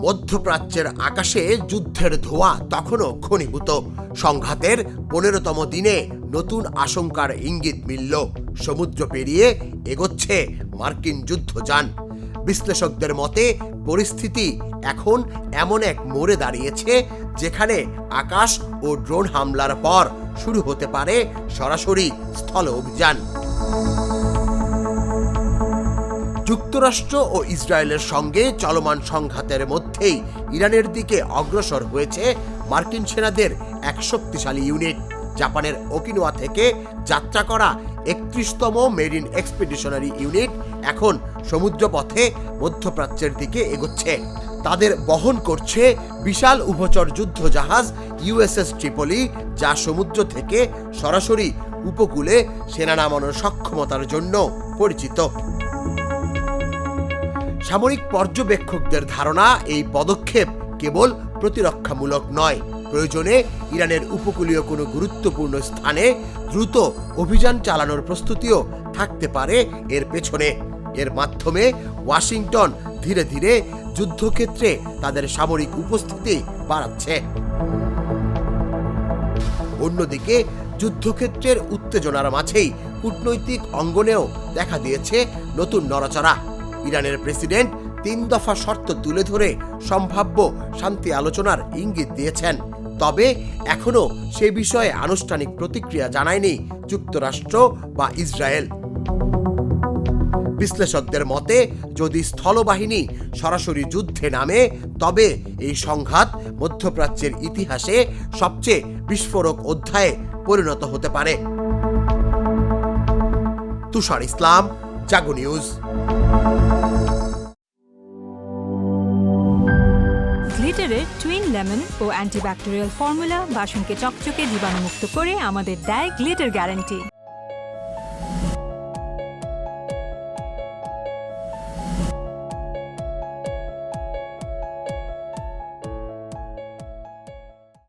মধ্যপ্রাচ্যের আকাশে যুদ্ধের ধোঁয়া তখনও ঘনীভূত। সংঘাতের 15তম দিনে নতুন আশঙ্কার ইঙ্গিত মিলল। সমুদ্র পেরিয়ে এগোচ্ছে মার্কিন যুদ্ধযান। বিশ্লেষকদের মতে পরিস্থিতি এখন এমন এক মোড়ে দাঁড়িয়েছে যেখানে আকাশ ও ড্রোন হামলার পর শুরু হতে পারে সরাসরি স্থল অভিযান। যুক্তরাষ্ট্র ও ইসরায়েলের সঙ্গে চলমান সংঘাতের মধ্যেই ইরানের দিকে অগ্রসর হয়েছে মার্কিন সেনাদের এক শক্তিশালী ইউনিট। জাপানের ওকিনাওয়া থেকে যাত্রা করা 31তম মেরিন এক্সপিডিশনারি ইউনিট এখন সমুদ্রপথে মধ্যপ্রাচ্যের দিকে এগোচ্ছে। তাদের বহন করছে বিশাল উভচর যুদ্ধ জাহাজ ইউএসএস ট্রিপলি, যা সমুদ্র থেকে সরাসরি উপকূলে সেনা নামানোর সক্ষমতার জন্য পরিচিত। সামরিক পর্যবেক্ষকদের ধারণা, এই পদক্ষেপ কেবল প্রতিরক্ষামূলক নয়, প্রয়োজনে ইরানের উপকূলীয় কোনো গুরুত্বপূর্ণ স্থানে দ্রুত অভিযান চালানোর প্রস্তুতিও থাকতে পারে এর পেছনে। এর মাধ্যমে ওয়াশিংটন ধীরে ধীরে যুদ্ধক্ষেত্রে তাদের সামরিক উপস্থিতি বাড়াচ্ছে। অন্যদিকে যুদ্ধক্ষেত্রের উত্তেজনার মাঝেই কূটনৈতিক অঙ্গনেও দেখা দিয়েছে নতুন নড়াচড়া। ইরানের প্রেসিডেন্ট 3 দফা শর্ত তুলে ধরে সম্ভাব্য শান্তি আলোচনার ইঙ্গিত দিয়েছেন। তবে এখনো সে বিষয়ে আনুষ্ঠানিক প্রতিক্রিয়া জানায়নি যুক্তরাষ্ট্র বা ইসরায়েল। বিশ্লেষকদের মতে, যদি স্থলবাহিনী সরাসরি যুদ্ধে নামে, তবে এই সংঘাত মধ্যপ্রাচ্যের ইতিহাসে সবচেয়ে বিস্ফোরক অধ্যায়ে পরিণত হতে পারে। তুষার ইসলাম, জাগো নিউজ। গ্লিটারের টুইন লেমন ও অ্যান্টিব্যাকটেরিয়াল ফর্মুলা বাসনকে চকচকে জীবাণুমুক্ত করে আমাদের দেয় গ্লিটার গ্যারান্টি।